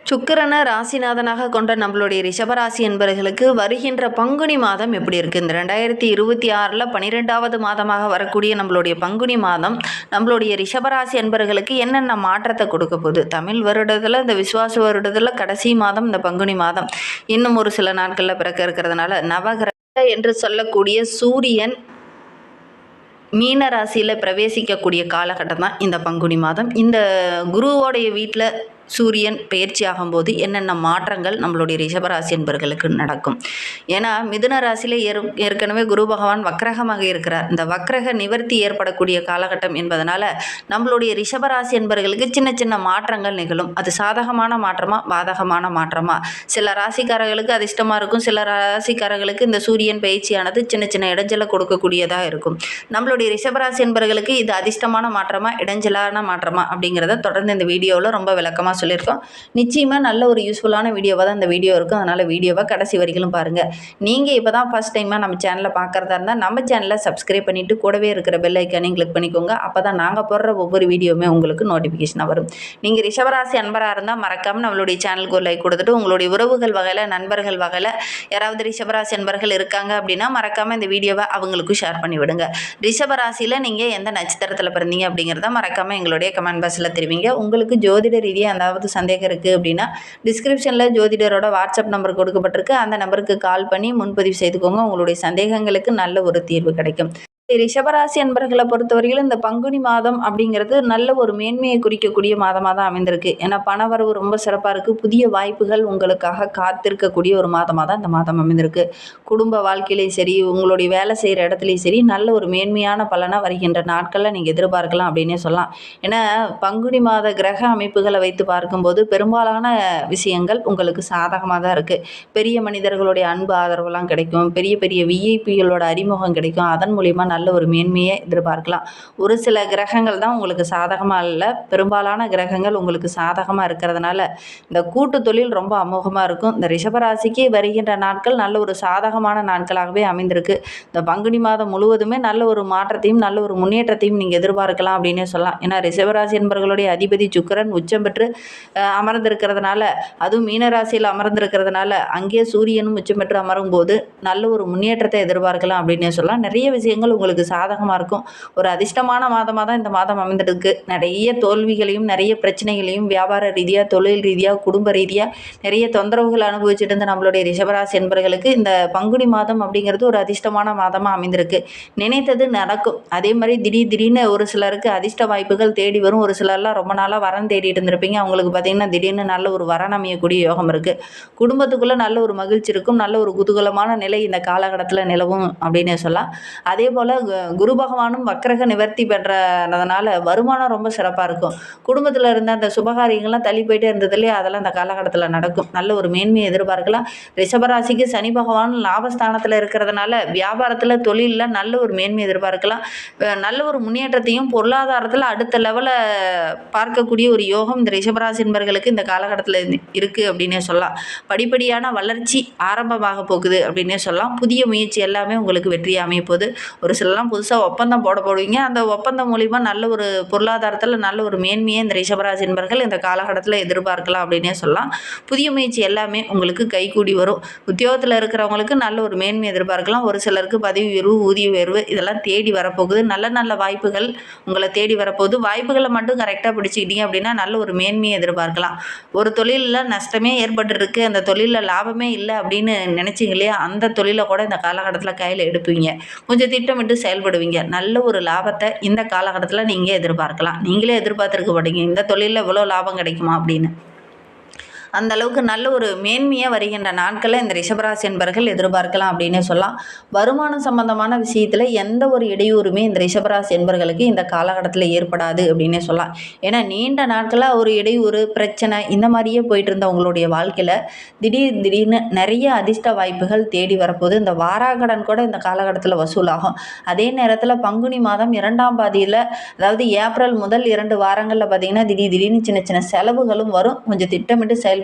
சுக்கிரனை ராசிநாதனாக கொண்ட நம்மளுடைய ரிஷபராசி என்பவர்களுக்கு வருகின்ற பங்குனி மாதம் எப்படி இருக்குது? இந்த 2026 12வது மாதமாக வரக்கூடிய நம்மளுடைய பங்குனி மாதம் நம்மளுடைய ரிஷபராசி என்பவர்களுக்கு என்னென்ன மாற்றத்தை கொடுக்க போகுது? தமிழ் வருடத்தில் இந்த விசுவாச வருடத்தில் கடைசி மாதம் இந்த பங்குனி மாதம் இன்னும் ஒரு சில நாட்களில் பிறக்க இருக்கிறதுனால நவகிரக என்று சொல்லக்கூடிய சூரியன் மீன ராசியில் பிரவேசிக்கக்கூடிய காலகட்டம் தான் இந்த பங்குனி மாதம். இந்த குருவோடைய வீட்டில் சூரியன் பயிற்சி ஆகும்போது என்னென்ன மாற்றங்கள் நம்மளுடைய ரிஷபராசி என்பவர்களுக்கு நடக்கும்? ஏன்னா மிதுன ராசியில் ஏற்கனவே குரு பகவான் வக்ரகமாக இருக்கிறார். இந்த வக்ரக நிவர்த்தி ஏற்படக்கூடிய காலகட்டம் என்பதனால நம்மளுடைய ரிஷபராசி என்பவர்களுக்கு சின்ன சின்ன மாற்றங்கள் நிகழும். அது சாதகமான மாற்றமா பாதகமான மாற்றமா? சில ராசிக்காரர்களுக்கு அதிர்ஷ்டமாக இருக்கும், சில ராசிக்காரர்களுக்கு இந்த சூரியன் பயிற்சியானது சின்ன சின்ன இடைஞ்சலை கொடுக்கக்கூடியதாக இருக்கும். நம்மளுடைய ரிஷபராசி என்பவர்களுக்கு இது அதிர்ஷ்டமான மாற்றமா இடைஞ்சலான மாற்றமா அப்படிங்கிறத தொடர்ந்து இந்த வீடியோவில் ரொம்ப விளக்கமாக சொல்லியிருக்கோம். நிச்சயமாக நல்ல ஒரு யூஸ்ஃபுல்லான வீடியோவாக தான் இந்த வீடியோ இருக்கும். அதனால் வீடியோவை கடைசி வரைக்கும் பாருங்கள். நீங்கள் இப்போ தான் ஃபஸ்ட் டைமாக நம்ம சேனலை பார்க்குறதா இருந்தால் நம்ம சேனலை சப்ஸ்கிரைப் பண்ணிவிட்டு கூடவே இருக்கிற பெல் ஐக்கானையும் கிளிக் பண்ணிக்கோங்க. அப்போ தான் நாங்கள் போடுற ஒவ்வொரு வீடியோவுமே உங்களுக்கு நோட்டிஃபிகேஷனாக வரும். நீங்கள் ரிஷபராசி அன்பராக இருந்தால் மறக்காமல் நம்மளுடைய சேனலுக்கு ஒரு லைக் கொடுத்துட்டு உங்களுடைய உறவுகள் வகையில் நண்பர்கள் வகையில் யாராவது ரிஷபராசி அன்பர்கள் இருக்காங்க அப்படின்னா மறக்காமல் இந்த வீடியோவை அவங்களுக்கும் ஷேர் பண்ணி விடுங்க. ரிஷபராசியில் நீங்கள் எந்த நட்சத்திரத்தில் பிறந்தீங்க அப்படிங்கிறத மறக்காமல் எங்களுடைய கமெண்ட் பாக்ஸில் தெரிவிங்க. உங்களுக்கு ஜோதிட ரீதியாக அந்த சந்தேகம் இருக்குது அப்படின்னா டிஸ்கிரிப்ஷனில் ஜோதிடரோட வாட்ஸ்அப் நம்பர் கொடுக்கப்பட்டிருக்கு. அந்த நம்பருக்கு கால் பண்ணி முன்பதிவு செய்துக்கோங்க. உங்களுடைய சந்தேகங்களுக்கு நல்ல ஒரு தீர்வு கிடைக்கும். ரிஷபராசி அன்பர்களை பொறுத்தவரையிலும் இந்த பங்குனி மாதம் அப்படிங்கிறது நல்ல ஒரு மேன்மையை குறிக்கக்கூடிய மாதமாக தான் அமைந்திருக்கு. ஏன்னா பணவரவு ரொம்ப சிறப்பாக இருக்குது. புதிய வாய்ப்புகள் உங்களுக்காக காத்திருக்கக்கூடிய ஒரு மாதமாக தான் இந்த மாதம் அமைந்திருக்கு. குடும்ப வாழ்க்கையிலையும் சரி, உங்களுடைய வேலை செய்கிற இடத்துலையும் சரி, நல்ல ஒரு மேன்மையான பலனை வருகின்ற நாட்களில் நீங்கள் எதிர்பார்க்கலாம் அப்படின்னே சொல்லலாம். ஏன்னா பங்குனி மாத கிரக அமைப்புகளை வைத்து பார்க்கும்போது பெரும்பாலான விஷயங்கள் உங்களுக்கு சாதகமாக தான் இருக்குது. பெரிய மனிதர்களுடைய அன்பு ஆதரவுலாம் கிடைக்கும். பெரிய பெரிய விஐபிகளோட அறிமுகம் கிடைக்கும். அதன் மூலிமா நல்ல ஒரு மேன்மையை எதிர்பார்க்கலாம். ஒரு சில கிரகங்கள் தான் உங்களுக்கு சாதகமாக இல்லை, பெரும்பாலான கிரகங்கள் உங்களுக்கு சாதகமாக இருக்கிறதுனால இந்த கூட்டு தொழில் ரொம்ப அமோகமாக இருக்கும். இந்த ரிஷபராசிக்கு வருகின்ற நாட்கள் நல்ல ஒரு சாதகமான நாட்களாகவே அமைந்திருக்கு. இந்த பங்குனி மாதம் முழுவதுமே நல்ல ஒரு மாற்றத்தையும் நல்ல ஒரு முன்னேற்றத்தையும் நீங்கள் எதிர்பார்க்கலாம் அப்படின்னே சொல்லலாம். ஏன்னா ரிஷபராசி என்பவர்களுடைய அதிபதி சுக்கிரன் உச்சம் பெற்று அமர்ந்திருக்கிறதுனால, அதுவும் மீனராசியில் அமர்ந்திருக்கிறதுனால அங்கே சூரியனும் உச்சம் பெற்று அமரும் போது நல்ல ஒரு முன்னேற்றத்தை எதிர்பார்க்கலாம் அப்படின்னே சொல்லலாம். நிறைய விஷயங்கள் உங்களுக்கு சாதகமாக இருக்கும். ஒரு அதிர்ஷ்டமான மாதமாக தான் இந்த மாதம் அமைந்திருக்கு. நிறைய தோல்விகளையும் நிறைய பிரச்சனைகளையும் வியாபார ரீதியாக, தொழில் ரீதியாக, குடும்ப ரீதியாக நிறைய தொந்தரவுகள் அனுபவிச்சுட்டு இருந்த நம்மளுடைய ரிஷபராசி என்பவர்களுக்கு இந்த பங்குனி மாதம் அப்படிங்கிறது ஒரு அதிர்ஷ்டமான மாதமாக அமைந்திருக்கு. நினைத்தது நடக்கும். அதே மாதிரி திடீர்னு ஒரு சிலருக்கு அதிர்ஷ்ட வாய்ப்புகள் தேடி வரும். ஒரு சிலர்லாம் ரொம்ப நாளாக வரன் தேடிட்டு இருந்திருப்பீங்க. அவங்களுக்கு பார்த்திங்கன்னா திடீர்னு நல்ல ஒரு வரன் அமையக்கூடிய யோகம் இருக்குது. குடும்பத்துக்குள்ளே நல்ல ஒரு மகிழ்ச்சி இருக்கும். நல்ல ஒரு குதூகலமான நிலை இந்த காலகட்டத்தில் நிலவும் அப்படின்னே சொல்லலாம். அதே போல் குரு பகவானும் வக்ரக நிவர்த்தி பெற்றதுனால வருமானம் ரொம்ப சிறப்பாக இருக்கும். குடும்பத்தில் இருந்த அந்த சுபகாரியங்கள்லாம் தள்ளி போயிட்டே இருந்தது இல்லையா, அதெல்லாம் அந்த காலகட்டத்தில் நடக்கும். நல்ல ஒரு மேன்மையை எதிர்பார்க்கலாம். ரிஷபராசிக்கு சனி பகவான் லாபஸ்தானத்தில் இருக்கிறதுனால வியாபாரத்தில் தொழிலில் நல்ல ஒரு மேன்மையை எதிர்பார்க்கலாம். நல்ல ஒரு முன்னேற்றத்தையும் பொருளாதாரத்தில் அடுத்த லெவலில் பார்க்கக்கூடிய ஒரு யோகம் இந்த ரிஷபராசி என்பவர்களுக்கு இந்த காலகட்டத்தில் இருக்குது அப்படின்னே சொல்லலாம். படிப்படியான வளர்ச்சி ஆரம்பமாக போகுது அப்படின்னே சொல்லலாம். புதிய முயற்சி எல்லாமே உங்களுக்கு வெற்றியாக அமைய போகுது. ஒரு சிலலாம் புதுசாக ஒப்பந்தம் போடுவீங்க. அந்த ஒப்பந்தம் மூலிமா நல்ல ஒரு பொருளாதாரத்தில் நல்ல ஒரு மேன்மையை இந்த ரிஷபராசி என்பவர்கள் இந்த காலகட்டத்தில் எதிர்பார்க்கலாம் அப்படின்னே சொல்லலாம். புதிய முயற்சி எல்லாமே உங்களுக்கு கைகூடி வரும். உத்தியோகத்தில் இருக்கிறவங்களுக்கு நல்ல ஒரு மேன்மை எதிர்பார்க்கலாம். ஒரு சிலருக்கு பதவி உயர்வு, ஊதிய உயர்வு இதெல்லாம் தேடி வரப்போகுது. நல்ல நல்ல வாய்ப்புகள் உங்களை தேடி வரப்போகுது. வாய்ப்புகளை மட்டும் கரெக்டாக பிடிச்சிக்கிட்டீங்க அப்படின்னா நல்ல ஒரு மேன்மையை எதிர்பார்க்கலாம். ஒரு தொழிலில் நஷ்டமே ஏற்பட்டுருக்கு, அந்த தொழிலில் லாபமே இல்லை அப்படின்னு நினச்சிங்க இல்லையா, அந்த தொழிலை கூட இந்த காலகட்டத்தில் கையில் எடுப்பீங்க. கொஞ்சம் திட்டமிட்டு செயல்படுவீங்க. நல்ல ஒரு லாபத்தை இந்த காலகட்டத்தில் நீங்கள் எதிர்பார்க்கலாம். நீங்களே எதிர்பார்த்துருக்க மாட்டீங்க இந்த தொழிலில் இவ்வளோ லாபம் கிடைக்குமா அப்படின்னு. அந்த அளவுக்கு நல்ல ஒரு மேன்மையாக வருகின்ற நாட்களில் இந்த ரிஷபராசி என்பவர்கள் எதிர்பார்க்கலாம் அப்படின்னே சொல்லலாம். வருமானம் சம்பந்தமான விஷயத்தில் எந்த ஒரு இடையூறுமே இந்த ரிஷபராசி என்பவர்களுக்கு இந்த காலகட்டத்தில் ஏற்படாது அப்படின்னே சொல்லலாம். ஏன்னா நீண்ட நாட்களாக ஒரு இடையூறு பிரச்சனை இந்த மாதிரியே போயிட்டு இருந்த உங்களுடைய வாழ்க்கையில் திடீர்னு நிறைய அதிர்ஷ்ட வாய்ப்புகள் தேடி வரப்போது. இந்த வாராக்கடன் கூட இந்த காலகட்டத்தில் வசூலாகும். அதே நேரத்தில் பங்குனி மாதம் 2ஆம் பாதியில், அதாவது ஏப்ரல் முதல் 2 வாரங்களில் பார்த்திங்கன்னா திடீர்னு சின்ன சின்ன செலவுகளும் வரும். கொஞ்சம் திட்டமிட்டு செயல்படணும்.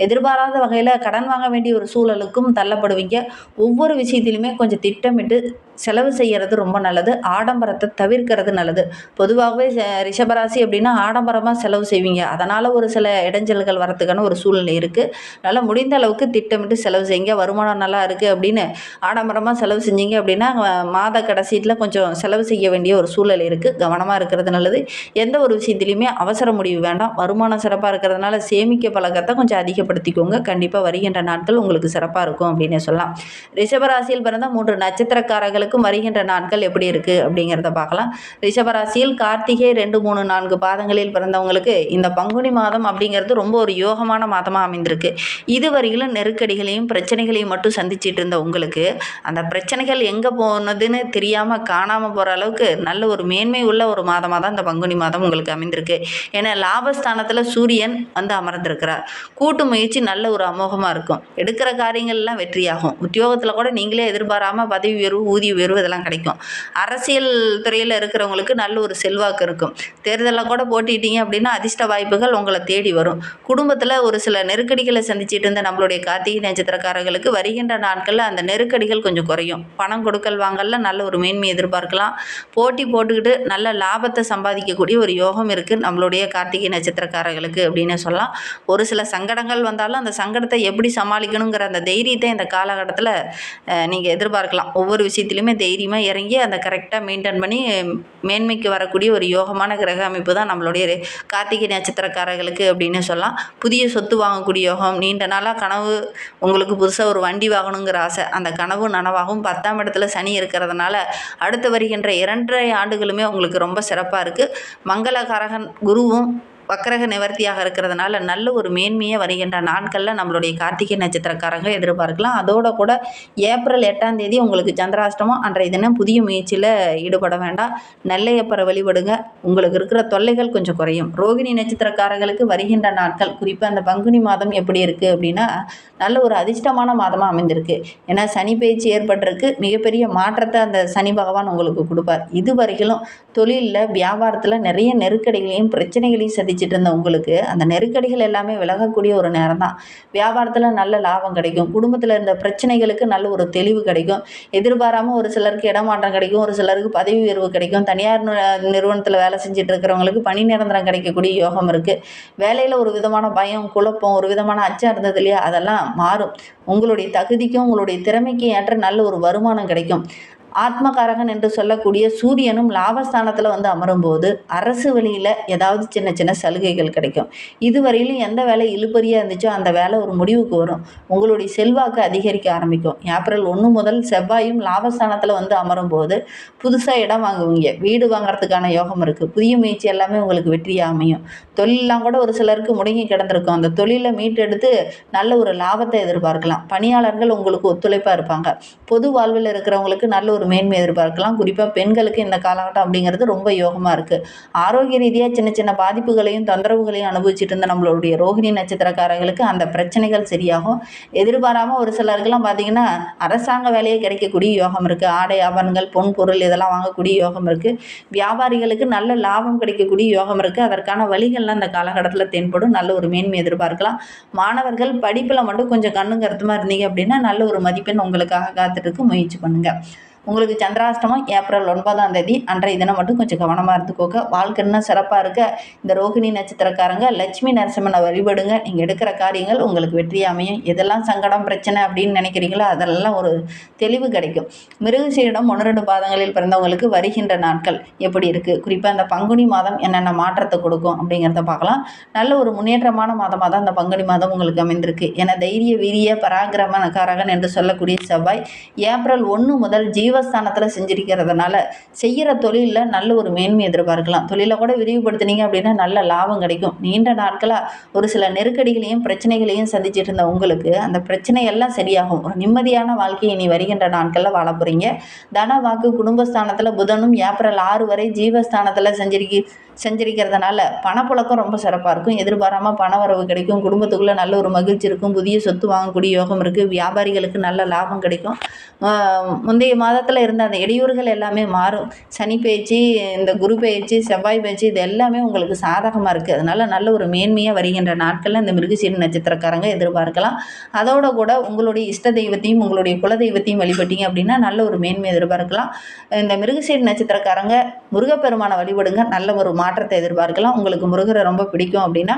எதிர்பாராத வகையில் கடன் வாங்க வேண்டிய ஒரு சூழலுக்கும் தள்ளப்படுவீங்க. ஒவ்வொரு விஷயத்திலுமே கொஞ்சம் திட்டமிட்டு செலவு செய்கிறது ரொம்ப நல்லது. ஆடம்பரத்தை தவிர்க்கிறது நல்லது. பொதுவாகவே ரிஷபராசி அப்படின்னா ஆடம்பரமாக செலவு செய்வீங்க. அதனால் ஒரு சில இடைஞ்சல்கள் வரத்துக்கான ஒரு சூழ்நிலை இருக்குது. நல்லா முடிந்த அளவுக்கு திட்டமிட்டு செலவு செய்யுங்க. வருமானம் நல்லா இருக்குது அப்படின்னு ஆடம்பரமாக செலவு செஞ்சீங்க அப்படின்னா மாத கடைசியில் கொஞ்சம் செலவு செய்ய வேண்டிய ஒரு சூழ்நிலை இருக்குது. கவனமாக இருக்கிறது நல்லது. எந்த ஒரு விஷயத்துலையுமே அவசர முடிவு வேண்டாம். வருமானம் சிறப்பாக இருக்கிறதுனால சேமிக்க பழக்கத்தை கொஞ்சம் அதிகப்படுத்திக்கோங்க. கண்டிப்பாக வருகின்ற நாட்கள் உங்களுக்கு சிறப்பாக இருக்கும் அப்படின்னே சொல்லலாம். ரிஷபராசியில் பிறந்த 3 நட்சத்திரக்காரர்களுக்கும் வருகின்ற நாட்கள் எப்படி இருக்குது அப்படிங்கிறத பார்க்கலாம். ரிஷபராசியில் கார்த்திகை 2, 3, 4 பாதங்களில் பிறந்தவங்களுக்கு இந்த பங்குனி மாதம் அப்படிங்கிறது ரொம்ப ஒரு யோகமான மாதமாக அமைந்திருக்கு. இதுவரையிலும் நெருக்கடிகளையும் பிரச்சனைகளையும் மட்டும் சந்திச்சிட்டு இருந்த உங்களுக்கு அந்த பிரச்சனைகள் எங்கே போனதுன்னு தெரியாமல் காணாமல் போகிற அளவுக்கு நல்ல ஒரு மேன்மை உள்ள ஒரு மாதமாக தான் இந்த பங்குனி மாதம் உங்களுக்கு அமைந்திருக்கு. ஏன்னா லாபஸ்தானத்தில் சூரியன் வந்து அமர்ந்திருக்கிறார். கூட்டு முயற்சி நல்ல ஒரு அமோகமாக இருக்கும். எடுக்கிற காரியங்கள்லாம் வெற்றியாகும். உத்தியோகத்தில் கூட நீங்களே எதிர்பாராமல் பதவி உயர்வு, ஊதிய உயர்வு இதெல்லாம் கிடைக்கும். அரசியல் துறையில் இருக்கிறவங்களுக்கு நல்ல ஒரு செல்வாக்கு இருக்கும். தேர்தலில் கூட போட்டிட்டீங்க அப்படின்னா அதிர்ஷ்ட வாய்ப்புகள் உங்களை தேடி வரும். குடும்பத்தில் ஒரு சில நெருக்கடிகளை சந்திச்சிட்டு இருந்த நம்மளுடைய கார்த்திகை நட்சத்திரக்காரர்களுக்கு வருகின்ற நாட்களில் அந்த நெருக்கடிகள் கொஞ்சம் குறையும். பணம் கொடுக்கல் வாங்கல நல்ல ஒரு மேன்மை எதிர்பார்க்கலாம். போட்டி போட்டுக்கிட்டு நல்ல லாபத்தை சம்பாதிக்கக்கூடிய ஒரு யோகம் இருக்குது நம்மளுடைய கார்த்திகை நட்சத்திரக்காரர்களுக்கு அப்படின்னு சொல்லலாம். ஒரு சில சங்கடங்கள் வந்தாலும் அந்த சங்கடத்தை எப்படி சமாளிக்கணுங்கிற அந்த தைரியத்தை இந்த காலகட்டத்தில் நீங்கள் எதிர்பார்க்கலாம். ஒவ்வொரு விஷயத்துலையுமே தைரியமாக இறங்கி அந்த கரெக்டாக மெயின்டைன் பண்ணி மேன்மைக்கு வரக்கூடிய ஒரு யோகமான கிரக அமைப்பு தான் நம்மளுடைய கார்த்திகை நட்சத்திரக்காரர்களுக்கு அப்படின்னு சொல்லலாம். புதிய சொத்து வாங்கக்கூடிய யோகம், நீண்ட நாளாக கனவு உங்களுக்கு புதுசாக ஒரு வண்டி வாங்கணுங்கிற ஆசை, அந்த கனவு நனவாகும். 10ஆம் இடத்துல சனி இருக்கிறதுனால அடுத்து வருகின்ற 2.5 ஆண்டுகளுமே உங்களுக்கு ரொம்ப சிறப்பாக இருக்குது. மங்களகாரகன் குருவும் வக்கரக நிவர்த்தியாக இருக்கிறதுனால நல்ல ஒரு மேன்மையாக வருகின்ற நாட்களில் நம்மளுடைய கார்த்திகை நட்சத்திரக்காரங்க எதிர்பார்க்கலாம். அதோட கூட ஏப்ரல் 8ஆம் தேதி உங்களுக்கு சந்திராஷ்டமம். அன்றைய தினம் புதிய முயற்சியில் ஈடுபட வேண்டாம். நெல்லையப்பரை வழிபடுங்க. உங்களுக்கு இருக்கிற தொல்லைகள் கொஞ்சம் குறையும். ரோகிணி நட்சத்திரக்காரர்களுக்கு வருகின்ற நாட்கள் குறிப்பாக அந்த பங்குனி மாதம் எப்படி இருக்குது அப்படின்னா நல்ல ஒரு அதிர்ஷ்டமான மாதமாக அமைந்திருக்கு. ஏன்னா சனி பயிற்சி ஏற்பட்டிருக்கு. மிகப்பெரிய மாற்றத்தை அந்த சனி பகவான் உங்களுக்கு கொடுப்பார். இதுவரைக்கும் தொழிலில் வியாபாரத்தில் நிறைய நெருக்கடிகளையும் பிரச்சனைகளையும் சந்திச்சிட்டு இருந்த உங்களுக்கு அந்த நெருக்கடிகள் எல்லாமே விலகக்கூடிய ஒரு நேரம் தான். வியாபாரத்தில் நல்ல லாபம் கிடைக்கும். குடும்பத்தில் இருந்த பிரச்சனைகளுக்கு நல்ல ஒரு தெளிவு கிடைக்கும். எதிர்பாராமல் ஒரு சிலருக்கு இடமாற்றம் கிடைக்கும். ஒரு சிலருக்கு பதவி உயர்வு கிடைக்கும். தனியார் நிறுவனத்தில் வேலை செஞ்சுட்டு இருக்கிறவங்களுக்கு பணி நிரந்தரம் கிடைக்கக்கூடிய யோகம் இருக்குது. வேலையில் ஒரு விதமான பயம், குழப்பம், ஒரு விதமான அச்சம் இருந்தது இல்லையா, அதெல்லாம் மாறும். உங்களுடைய தகுதிக்கும் உங்களுடைய திறமைக்கும் ஏற்ற நல்ல ஒரு வருமானம் கிடைக்கும். ஆத்மகாரகன் என்று சொல்லக்கூடிய சூரியனும் லாபஸ்தானத்தில் வந்து அமரும்போது அரசு வழியில் ஏதாவது சின்ன சின்ன சலுகைகள் கிடைக்கும். இதுவரையிலும் எந்த வேலை இழுபறியாக இருந்துச்சோ அந்த வேலை ஒரு முடிவுக்கு வரும். உங்களுடைய செல்வாக்கு அதிகரிக்க ஆரம்பிக்கும். ஏப்ரல் 1 முதல் செவ்வாயும் லாபஸ்தானத்தில் வந்து அமரும்போது புதுசாக இடம் வாங்குவீங்க. வீடு வாங்குறதுக்கான யோகம் இருக்குது. புதிய முயற்சி எல்லாமே உங்களுக்கு வெற்றியாக அமையும். தொழிலெலாம் கூட ஒரு சிலருக்கு முடங்கி கிடந்திருக்கும். அந்த தொழிலை மீட்டெடுத்து நல்ல ஒரு லாபத்தை எதிர்பார்க்கலாம். பணியாளர்கள் உங்களுக்கு ஒத்துழைப்பாக இருப்பாங்க. பொது வாழ்வில் இருக்கிறவங்களுக்கு நல்ல ஒரு மேன்மை எதிர்பார்க்கலாம். குறிப்பாக பெண்களுக்கு இந்த காலகட்டம் அப்படிங்கிறது ரொம்ப யோகமாக இருக்குது. ஆரோக்கிய ரீதியாக சின்ன சின்ன பாதிப்புகளையும் தொந்தரவுகளையும் அனுபவிச்சுட்டு இருந்த நம்மளுடைய ரோகிணி நட்சத்திரக்காரர்களுக்கு அந்த பிரச்சனைகள் சரியாகும். எதிர்பாராமல் ஒரு சிலருக்கெல்லாம் பார்த்திங்கன்னா அரசாங்க வேலையே கிடைக்கக்கூடிய யோகம் இருக்குது. ஆடை ஆபரணங்கள், பொன் பொருள் இதெல்லாம் வாங்கக்கூடிய யோகம் இருக்குது. வியாபாரிகளுக்கு நல்ல லாபம் கிடைக்கக்கூடிய யோகம் இருக்குது. அதற்கான வழிகள்லாம் இந்த காலகட்டத்தில் தென்படும். நல்ல ஒரு மேன்மை எதிர்பார்க்கலாம். மாணவர்கள் படிப்பில் மட்டும் கொஞ்சம் கண்ணும் கருத்துமாக இருந்தீங்க அப்படின்னா நல்ல ஒரு மதிப்பெண் உங்களுக்காக காத்துட்டு முயற்சி பண்ணுங்கள். உங்களுக்கு சந்திராஷ்டமம் ஏப்ரல் 9ஆம் தேதி. அன்றைய தினம் மட்டும் கொஞ்சம் கவனமாக இருந்துக்கோங்க. வாழ்க்கை இன்னும் சிறப்பாக இருக்க இந்த ரோகிணி நட்சத்திரக்காரங்க லட்சுமி நரசிம்மனை வழிபடுங்க. நீங்கள் எடுக்கிற காரியங்கள் உங்களுக்கு வெற்றியாக அமையும். எதெல்லாம் சங்கடம் பிரச்சனை அப்படின்னு நினைக்கிறீங்களோ அதெல்லாம் ஒரு தெளிவு கிடைக்கும். மிருகசீரிடம் 1-2 பாதங்களில் பிறந்தவங்களுக்கு வருகின்ற நாட்கள் எப்படி இருக்குது, குறிப்பாக இந்த பங்குனி மாதம் என்னென்ன மாற்றத்தை கொடுக்கும் அப்படிங்கிறத பார்க்கலாம். நல்ல ஒரு முன்னேற்றமான மாதமாக தான் இந்த பங்குனி மாதம் உங்களுக்கு அமைந்திருக்கு. ஏன்னா தைரிய வீரிய பராக்கிரமக்காரகன் என்று சொல்லக்கூடிய செவ்வாய் ஏப்ரல் 1 முதல் ஜீவஸ்தானத்தில் செஞ்சிருக்கிறதுனால செய்கிற தொழிலில் நல்ல ஒரு மேன்மை எதிர்பார்க்கலாம். தொழிலை கூட விரிவுபடுத்தினீங்க அப்படின்னா நல்ல லாபம் கிடைக்கும். நீண்ட நாட்களாக ஒரு சில நெருக்கடிகளையும் பிரச்சனைகளையும் சந்திச்சிட்டு இருந்த உங்களுக்கு அந்த பிரச்சனையெல்லாம் சரியாகும். ஒரு நிம்மதியான வாழ்க்கையை இனி வருகின்ற நாட்களில் வாழ போகிறீங்க. தன வாக்கு குடும்பஸ்தானத்தில் புதனும் ஏப்ரல் 6 வரை ஜீவஸ்தானத்தில் செஞ்சிருக்கிறதுனால பணப்புழக்கம் ரொம்ப சிறப்பாக இருக்கும். எதிர்பாராமல் பண வரவு கிடைக்கும். குடும்பத்துக்குள்ளே நல்ல ஒரு மகிழ்ச்சி இருக்கும். புதிய சொத்து வாங்கக்கூடிய யோகம் இருக்குது. வியாபாரிகளுக்கு நல்ல லாபம் கிடைக்கும். முந்தைய மாதத்தில் இருந்த அந்த இடையூறுகள் எல்லாமே மாறும். சனி பெயர்ச்சி, இந்த குரு பெயர்ச்சி, செவ்வாய் பெயர்ச்சி இது எல்லாமே உங்களுக்கு சாதகமாக இருக்குது. அதனால் நல்ல ஒரு மேன்மையாக வருகின்ற நாட்களில் இந்த மிருகசீரிட நட்சத்திரக்காரங்க எதிர்பார்க்கலாம். அதோட கூட உங்களுடைய இஷ்ட தெய்வத்தையும் உங்களுடைய குல தெய்வத்தையும் வழிபட்டீங்க அப்படின்னா நல்ல ஒரு மேன்மை எதிர்பார்க்கலாம். இந்த மிருகசீரிட நட்சத்திரக்காரங்க முருகப்பெருமானை வழிபடுங்க. நல்ல ஒரு மாற்றத்தை எதிர்பார்க்கலாம். உங்களுக்கு முருகரை ரொம்ப பிடிக்கும் அப்படின்னா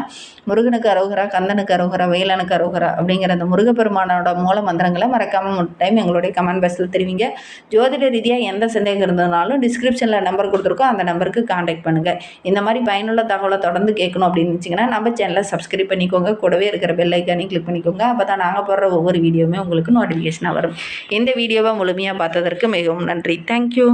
முருகனுக்கு அரோகரா, கந்தனுக்கு அரோகரா, வேலனுக்கு அரோகரா அப்படிங்கிற அந்த முருகப்பெருமானோட மூல மந்திரங்களை மறக்காமல் ஒரு டைம் எங்களுடைய கமெண்ட் பாக்ஸில் தெரிவிங்க. ஜோதிட ரீதியாக எந்த சந்தேகம் இருந்ததுனாலும் டிஸ்கிரிப்ஷனில் நம்பர் கொடுத்துருக்கோம். அந்த நம்பருக்கு காண்டாக்ட் பண்ணுங்கள். இந்த மாதிரி பயனுள்ள தகவலை தொடர்ந்து கேட்கணும் அப்படின்னு நினச்சிங்கன்னா நம்ம சேனலை சப்ஸ்கிரைப் பண்ணிக்கோங்க. கூடவே இருக்கிற பெல் ஐக்கானையும் கிளிக் பண்ணிக்கோங்க. அப்போ தான் நாங்கள் போடுற ஒவ்வொரு வீடியோவுமே உங்களுக்கு நோட்டிஃபிகேஷனாக வரும். இந்த வீடியோவை முழுமையாக பார்த்ததற்கு மிகவும் நன்றி. தேங்க்யூ.